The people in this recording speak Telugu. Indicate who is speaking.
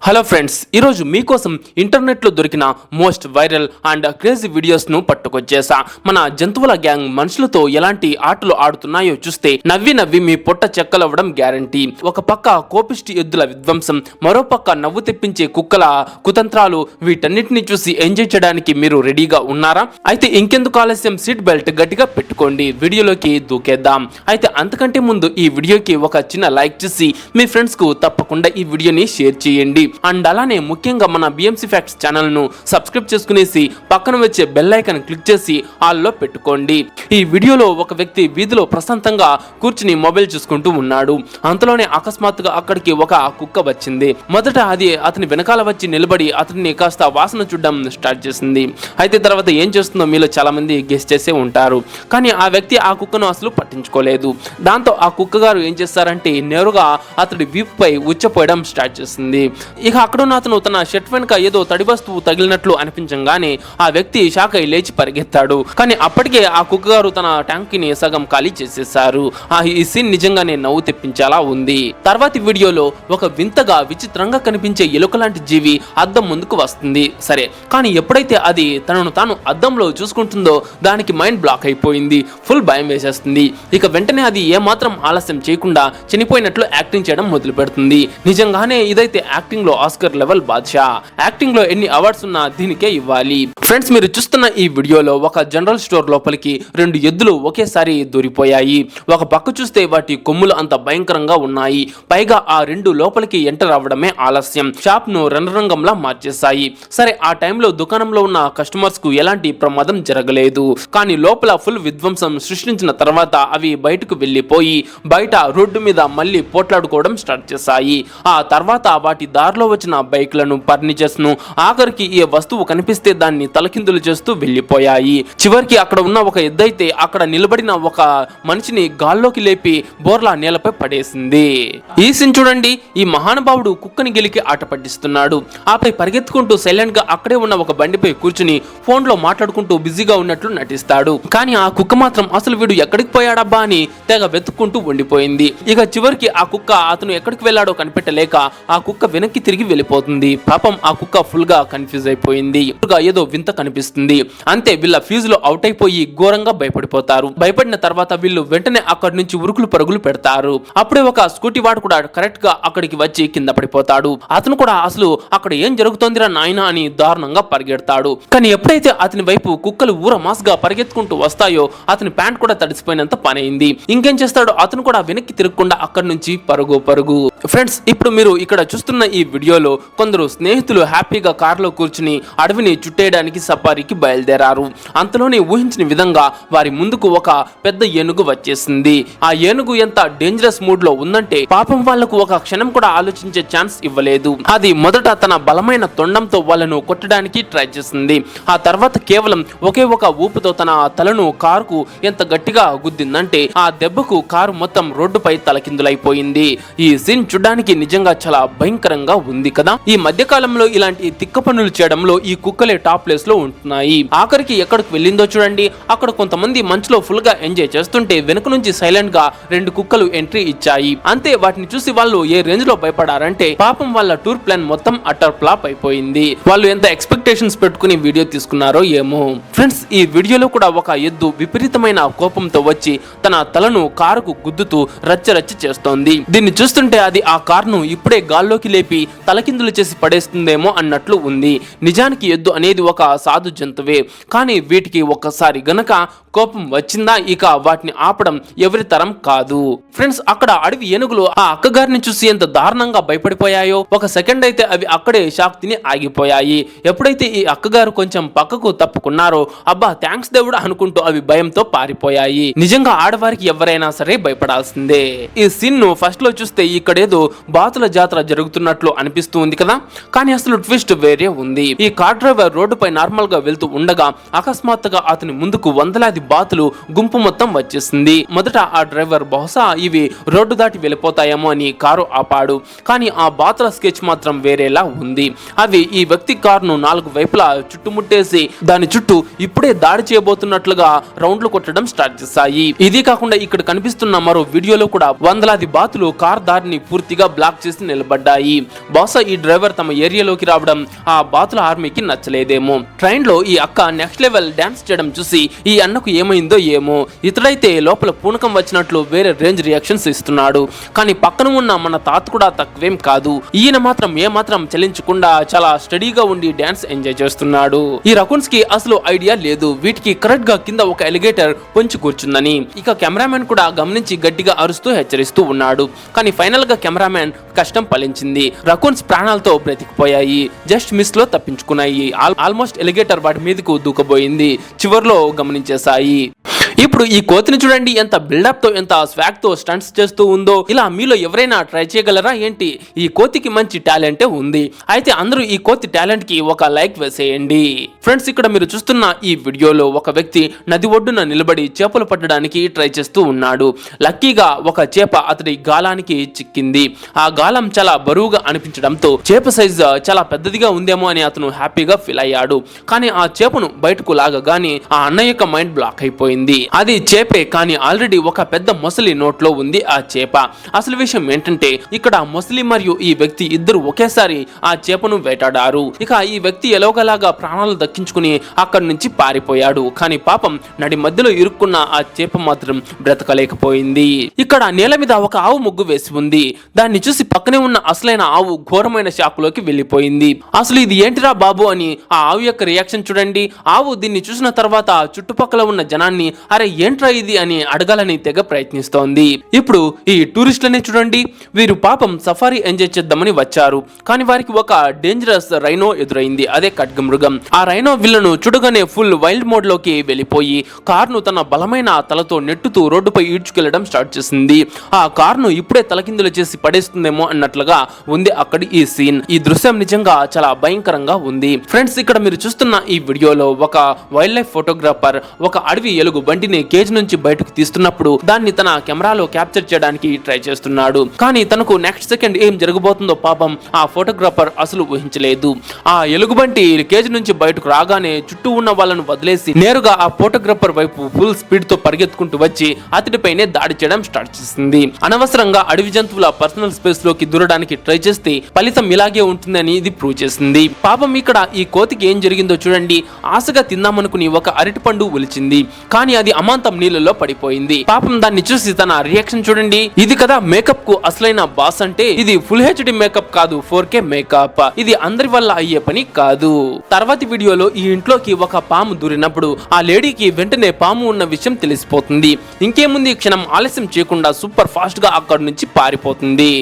Speaker 1: హలో ఫ్రెండ్స్, ఈరోజు మీకోసం ఇంటర్నెట్లో దొరికిన మోస్ట్ వైరల్ అండ్ క్రేజీ వీడియోస్ను పట్టుకొచ్చేసా. మన జంతువుల గ్యాంగ్ మనుషులతో ఎలాంటి ఆటలు ఆడుతున్నాయో చూస్తే నవ్వి నవ్వి మీ పొట్ట చెక్కలవ్వడం గ్యారంటీ. ఒక పక్క కోపిష్టి ఎద్దుల విధ్వంసం, మరో పక్క నవ్వు తెప్పించే కుక్కల కుతంత్రాలు, వీటన్నిటిని చూసి ఎంజాయ్ చేయడానికి మీరు రెడీగా ఉన్నారా? అయితే ఇంకెందుకు ఆలస్యం, సీట్ బెల్ట్ గట్టిగా పెట్టుకోండి, వీడియోలోకి దూకేద్దాం. అయితే అంతకంటే ముందు ఈ వీడియోకి ఒక చిన్న లైక్ చేసి మీ ఫ్రెండ్స్ కు తప్పకుండా ఈ వీడియోని షేర్ చేయండి. అండ్ అలానే ముఖ్యంగా మన బిఎంసి ఫ్యాక్ట్స్ ఛానల్ ను సబ్స్క్రైబ్ చేసుకునేసి పక్కన వచ్చే బెల్ ఐకాన్ క్లిక్ చేసి ఆల్లో పెట్టుకోండి. ఈ వీడియోలో ఒక వ్యక్తి వీధిలో ప్రశాంతంగా కూర్చుని మొబైల్ చూసుకుంటూ ఉన్నాడు. అంతలోనే అకస్మాత్తుగా అక్కడికి ఒక కుక్క వచ్చింది. మొదట అది అతని వెనకాల వచ్చి నిలబడి అతన్ని కాస్త వాసన చూడడం స్టార్ట్ చేసింది. అయితే తర్వాత ఏం చేస్తుందో మీలో చాలా మంది గెస్ చేసే ఉంటారు. కానీ ఆ వ్యక్తి ఆ కుక్కను అసలు పట్టించుకోలేదు. దాంతో ఆ కుక్క గారు ఏం చేస్తారంటే నేరుగా అతడి వీపుపై ఉచ్చపోయడం స్టార్ట్ చేసింది. ఇక అక్కడున్న అతను తన షర్ట్ వెనుక ఏదో తడి వస్తువు తగిలినట్లు అనిపించగానే ఆ వ్యక్తి షాక్ అయి లేచి పరిగెత్తాడు. కానీ అప్పటికే ఆ కుక్క గారు తన ట్యాంక్ ని సగం ఖాళీ చేసేశారు. ఈ సీన్ నిజంగానే నవ్వు తెప్పించేలా ఉంది. తర్వాతి వీడియోలో ఒక వింతగా విచిత్రంగా కనిపించే ఎలుక లాంటి జీవి అద్దం ముందుకు వస్తుంది. సరే, కానీ ఎప్పుడైతే అది తనను తాను అద్దంలో చూసుకుంటుందో దానికి మైండ్ బ్లాక్ అయిపోయింది. ఫుల్ భయం వేసేస్తుంది. ఇక వెంటనే అది ఏమాత్రం ఆలస్యం చేయకుండా చనిపోయినట్లు యాక్టింగ్ చేయడం మొదలు పెడుతుంది. నిజంగానే ఇదైతే యాక్టింగ్ లో ఆస్కర్ లెవెల్ బాద్షా. యాక్టింగ్ లో ఎన్ని అవార్డ్స్ ఉన్నా దీనికే ఇవ్వాలి. ఫ్రెండ్స్, మీరు చూస్తున్న ఈ వీడియోలో ఒక జనరల్ స్టోర్ లోపలికి 2 ఎద్దులు ఒకేసారి దూరిపోయాయి. ఒక పక్క చూస్తే వాటి కొమ్ములు అంత భయంకరంగా ఉన్నాయి. పైగా ఆ 2 లోపలికి ఎంటర్ అవ్వడమే ఆలస్యం. షాప్ ను రణరంగంలా మార్చేశాయి. సరే, ఆ టైంలో దుకాణంలో ఉన్న కస్టమర్స్ కు ఎలాంటి ప్రమాదం జరగలేదు. కానీ లోపల ఫుల్ విధ్వంసం సృష్టించిన తర్వాత అవి బయటకు వెళ్లిపోయి బయట రోడ్డు మీద మళ్ళీ పోట్లాడుకోవడం స్టార్ట్ చేశాయి. ఆ తర్వాత వాటి దారిలో వచ్చిన బైక్లను, ఫర్నిచర్స్ ను, ఆఖరికి ఏ వస్తువు కనిపిస్తే దాన్ని తలకిందులు చేస్తూ వెళ్లిపోయాయి. చివరికి అక్కడ ఉన్న ఒక ఎద్దైతే అక్కడ నిలబడిన ఒక మనిషిని గాల్లోకి లేపి బోర్లా నేలపై పడేసింది. ఈ సీన్ చూడండి. ఈ మహానుభావుడు కుక్కని గెలికి ఆట పట్టిస్తున్నాడు. ఆపై పరిగెత్తుకుంటూ సైలెంట్ గా అక్కడే ఉన్న ఒక బండిపై కూర్చుని ఫోన్ లో మాట్లాడుకుంటూ బిజీగా ఉన్నట్లు నటిస్తాడు. కానీ ఆ కుక్క మాత్రం అసలు వీడు ఎక్కడికి పోయాడబ్బా అని తెగ వెతుక్కుంటూ ఉండిపోయింది. ఇక చివరికి ఆ కుక్క అతను ఎక్కడికి వెళ్లాడో కనిపెట్టలేక ఆ కుక్క వెనక్కి తిరిగి వెళ్ళిపోతుంది. పాపం ఆ కుక్క ఫుల్ గా కన్ఫ్యూజ్ అయిపోయింది. ఏదో వింత కనిపిస్తుంది. అంతే, వీళ్ళ ఫీజు లో అవుట్ అయిపోయి ఘోరంగా భయపడిపోతారు. భయపడిన తర్వాత వీళ్ళు వెంటనే అక్కడి నుంచి ఉరుకులు పరుగులు పెడతారు. అప్పుడే ఒక స్కూటీ వాడు కూడా కరెక్ట్ గా అక్కడికి వచ్చి కింద పడిపోతాడు. అతను కూడా అసలు అక్కడ ఏం జరుగుతోందిరా నాయనా అని దారుణంగా పరిగెడతాడు. కానీ ఎప్పుడైతే అతని వైపు కుక్కలు ఊర మాస్గా పరిగెత్తుకుంటూ వస్తాయో అతని ప్యాంట్ కూడా తడిసిపోయినంత పనైంది. ఇంకేం చేస్తాడో అతను కూడా వెనక్కి తిరగకుండా అక్కడి నుంచి పరుగు. ఫ్రెండ్స్, ఇప్పుడు మీరు ఇక్కడ చూస్తున్న ఈ వీడియోలో కొందరు స్నేహితులు హ్యాపీగా కారులో కూర్చుని అడవిని చుట్టేయడానికి సఫారీకి బయలుదేరారు. అంతలోనే ఊహించిన విధంగా వారి ముందుకు ఒక పెద్ద ఏనుగు వచ్చేసింది. ఆ ఏనుగు ఎంత డేంజరస్ మూడ్ లో ఉందంటే పాపం వాళ్లకు ఒక క్షణం కూడా ఆలోచించే ఛాన్స్ ఇవ్వలేదు. అది మొదట తన బలమైన తొండంతో వాళ్ళను కొట్టడానికి ట్రై చేసింది. ఆ తర్వాత కేవలం ఒకే ఒక ఊపుతో తన తలను కారుకు ఎంత గట్టిగా గుద్దిందంటే ఆ దెబ్బకు కారు మొత్తం రోడ్డుపై తలకిందులైపోయింది. ఈ సీన్ చూడడానికి నిజంగా చాలా భయంకరంగా ఉంది కదా. ఈ మధ్య కాలంలో ఇలాంటి తిక్క పనులు చేయడంలో ఈ కుక్కలే టాప్ ప్లేస్ లో ఉంటున్నాయి. ఆఖరికి ఎక్కడికి వెళ్ళిందో చూడండి. అక్కడ కొంతమంది మంచులో ఫుల్ గా ఎంజాయ్ చేస్తుంటే వెనుక నుంచి సైలెంట్ గా 2 కుక్కలు ఎంట్రీ ఇచ్చాయి. అంతే, వాటిని చూసి వాళ్ళు ఏ రేంజ్ లో భయపడారంటే పాపం వాళ్ళ టూర్ ప్లాన్ మొత్తం అటర్ ఫ్లాప్ అయిపోయింది. వాళ్ళు ఎంత ఎక్స్పెక్టేషన్స్ పెట్టుకుని వీడియో తీసుకున్నారో ఏమో. ఫ్రెండ్స్, ఈ వీడియోలో కూడా ఒక ఎద్దు విపరీతమైన కోపంతో వచ్చి తన తలను కారుకు గుద్దుతూ రచ్చ చేస్తోంది. దీన్ని చూస్తుంటే అది ఆ కారును ఇప్పుడే గాల్లోకి లేపి తలకిందులు చేసి పడేస్తుందేమో అన్నట్లు ఉంది. నిజానికి ఎద్దు అనేది ఒక సాధు జంతువే. కానీ వీటికి ఒక్కసారి గనక కోపం వచ్చిందా ఇక వాటిని ఆపడం ఎవరి తరం కాదు. ఫ్రెండ్స్, అక్కడ అడవి ఏనుగులు ఆ అక్కగారిని చూసి ఎంత దారుణంగా భయపడిపోయాయో. ఒక సెకండ్ అయితే అవి అక్కడే షాక్ తిని ఆగిపోయాయి. ఎప్పుడైతే ఈ అక్కగారు కొంచెం పక్కకు తప్పుకున్నారో అబ్బా థ్యాంక్స్ దేవుడు అనుకుంటూ అవి భయంతో పారిపోయాయి. నిజంగా ఆడవారికి ఎవరైనా సరే భయపడాల్సిందే. ఈ సీన్ ను ఫస్ట్ లో చూస్తే ఇక్కడేదో బాతుల జాతర జరుగుతున్నట్లు అనిపిస్తూ ఉంది కదా. కానీ అసలు ట్విస్ట్ వేరే ఉంది. ఈ కార్ డ్రైవర్ రోడ్డుపై నార్మల్ గా వెళ్తూ ఉండగా అకస్మాత్తుగా అతని ముందుకు వందలాది బాతులు గుంపు మొత్తం వచ్చేసింది. మొదట ఆ డ్రైవర్ బహుశా ఇవి రోడ్డు దాటి వెళ్ళిపోతాయేమో అని కారు ఆపాడు. కానీ ఆ బాతుల స్కెచ్ మాత్రం వేరేలా ఉంది. అవి ఈ వ్యక్తి కారును 4 వైపులా చుట్టుముట్టేసి దాని చుట్టూ ఇప్పుడే దాడి చేయబోతున్నట్లుగా రౌండ్లు కొట్టడం స్టార్ట్ చేశాయి. ఇది కాకుండా ఇక్కడ కనిపిస్తున్న మరో వీడియోలో కూడా వందలాది బాతులు కార్ దారిని పూర్తిగా బ్లాక్ చేసి నిలబడ్డాయి. బహుశా ఈ డ్రైవర్ తమ ఏరియాలోకి రావడం ఆ బాతుల ఆర్మీకి నచ్చలేదేమో. ట్రైన్ లో ఈ అక్క నెక్స్ట్ లెవెల్ డాన్స్ చేయడం చూసి ఈ అన్నకు ఏమైందో ఏమో. ఇతడైతే లోపల పూనకం వచ్చినట్లు వేరే రేంజ్ రియాక్షన్స్ ఇస్తున్నాడు. కానీ పక్కన ఉన్న మన తాత కూడా తక్కువేం కాదు. ఈయన మాత్రం ఏమాత్రం చలించకుండా చాలా స్టడీగా ఉండి డాన్స్ ఎంజాయ్ చేస్తున్నాడు. ఈ రకూన్స్ కి అసలు ఐడియా లేదు వీటికి కరెక్ట్ గా కింద ఒక ఎలిగేటర్ పొంచి కూర్చుందని. ఇక కెమెరామెన్ కూడా గమనించి గట్టిగా అరుస్తూ హెచ్చరిస్తూ ఉన్నాడు. కానీ ఫైనల్ గా కెమెరామెన్ కష్టం ఫలించింది. రకూన్స్ ప్రాణాలతో బ్రతికిపోయాయి. జస్ట్ మిస్ లో తప్పించుకున్నాయి. ఆల్మోస్ట్ ఎలిగేటర్ వాటి మీదకు దూకబోయింది. చివర్లో గమనించేశాయి. ఇప్పుడు ఈ కోతిని చూడండి ఎంత బిల్డప్ తో ఎంత స్వాగ్ తో స్టంట్స్ చేస్తూ ఉందో. ఇలా మీలో ఎవరైనా ట్రై చేయగలరా ఏంటి? ఈ కోతికి మంచి టాలెంటే ఉంది. అయితే అందరూ ఈ కోతి టాలెంట్ కి ఒక లైక్ వేసేయండి. ఫ్రెండ్స్ ఇక్కడ మీరు చూస్తున్న ఈ వీడియోలో ఒక వ్యక్తి నది ఒడ్డున నిలబడి చేపలు పట్టడానికి ట్రై చేస్తూ ఉన్నాడు. లక్కీగా ఒక చేప అతడి గాలానికి చిక్కింది. ఆ గాలం చాలా బరువుగా అనిపించడంతో చేప సైజ్ చాలా పెద్దదిగా ఉందేమో అని అతను హ్యాపీగా ఫీల్ అయ్యాడు. కానీ ఆ చేపను బయటకు లాగగానే ఆ అన్న యొక్క మైండ్ బ్లాక్ అయిపోయింది. అది చేపే కానీ ఆల్రెడీ ఒక పెద్ద మొసలి నోట్లో ఉంది ఆ చేప. అసలు విషయం ఏంటంటే ఇక్కడ మొసలి మరియు ఈ వ్యక్తి ఇద్దరు ఒకేసారి ఆ చేపను వేటాడారు. ఇక ఈ వ్యక్తి ఎలాగలాగా ప్రాణాలు దక్కించుకుని అక్కడి నుంచి పారిపోయాడు. కానీ పాపం నడి మధ్యలో ఇరుక్కున్న ఆ చేప మాత్రం బ్రతకలేకపోయింది. ఇక్కడ నేల మీద ఒక ఆవు ముగ్గు వేసి ఉంది. దాన్ని చూసి పక్కనే ఉన్న అసలైన ఆవు ఘోరమైన షాకులోకి వెళ్ళిపోయింది. అసలు ఇది ఏంటిరా బాబు అని ఆ ఆవు యొక్క రియాక్షన్ చూడండి. ఆవు దీన్ని చూసిన తర్వాత చుట్టుపక్కల ఉన్న జనాన్ని అరే ఏంట్రా ఇది అని అడగాలని తెగ ప్రయత్నిస్తోంది. ఇప్పుడు ఈ టూరిస్టులనే చూడండి. వీరు పాపం సఫారీ ఎంజాయ్ చేద్దామని వచ్చారు. కానీ వారికి ఒక డేంజరస్ రైనో ఎదురైంది. అదే ఖడ్గమృగం. ఆ రైనో వీళ్ళను చూడగానే ఫుల్ వైల్డ్ మోడ్ లోకి వెళ్ళిపోయి కార్ను తన బలమైన తలతో నెట్టుతూ రోడ్డుపై ఈడ్చుకెళ్లడం స్టార్ట్ చేసింది. ఆ కార్ను ఇప్పుడే తలకిందులు చేసి పడేస్తుందేమో అన్నట్లుగా ఉంది అక్కడి ఈ సీన్. ఈ దృశ్యం నిజంగా చాలా భయంకరంగా ఉంది. ఫ్రెండ్స్ ఇక్కడ మీరు చూస్తున్న ఈ వీడియోలో ఒక వైల్డ్ లైఫ్ ఫోటోగ్రాఫర్ ఒక అడవి ఎలుగు బండిని కేజ్ నుంచి బయటకు తీస్తున్నప్పుడు దాన్ని తన కెమెరాలో క్యాప్చర్ చేయడానికి ట్రై చేస్తున్నాడు. కానీ తనకు నెక్స్ట్ సెకండ్ ఏం జరగబోతుందో పాపం ఆ ఫోటోగ్రాఫర్ అసలు ఊహించలేదు. ఆ ఎలుగుబంటి కేజ్ నుంచి బయటకు రాగానే చుట్టూ ఉన్న వాళ్ళను వదిలేసి నేరుగా ఆ ఫోటోగ్రాఫర్ వైపు ఫుల్ స్పీడ్ తో పరిగెత్తుకుంటూ వచ్చి అతడిపైనే దాడి చేయడం స్టార్ట్ చేసింది. అనవసరంగా అడవి జంతువుల పర్సనల్ స్పేస్ లోకి దూరడానికి ట్రై చేస్తే ఫలితం ఇలాగే ఉంటుందని ఇది ప్రూవ్ చేసింది. పాపం ఇక్కడ ఈ కోతికి ఏం జరిగిందో చూడండి. ఆశగా తిందామనుకుని ఒక అరటిపండు ఒలిచింది. కానీ అది అమాంతం నీళ్ళలో పడిపోయింది. పాపం దాన్ని చూసి తన రియాక్షన్ చూడండి. ఇది కదా మేకప్ కు అసలైన బాస్ అంటే. ఇది ఫుల్ హెచ్డి మేకప్ కాదు, 4K మేకప్. ఇది అందరి వల్ల అయ్యే పని కాదు. తర్వాతి వీడియోలో ఈ ఇంట్లోకి ఒక పాము దూరినప్పుడు ఆ లేడీకి వెంటనే పాము ఉన్న విషయం తెలిసిపోతుంది. ఇంకేముంది క్షణం ఆలస్యం చేయకుండా సూపర్ ఫాస్ట్ గా అక్కడి నుంచి పారిపోతుంది.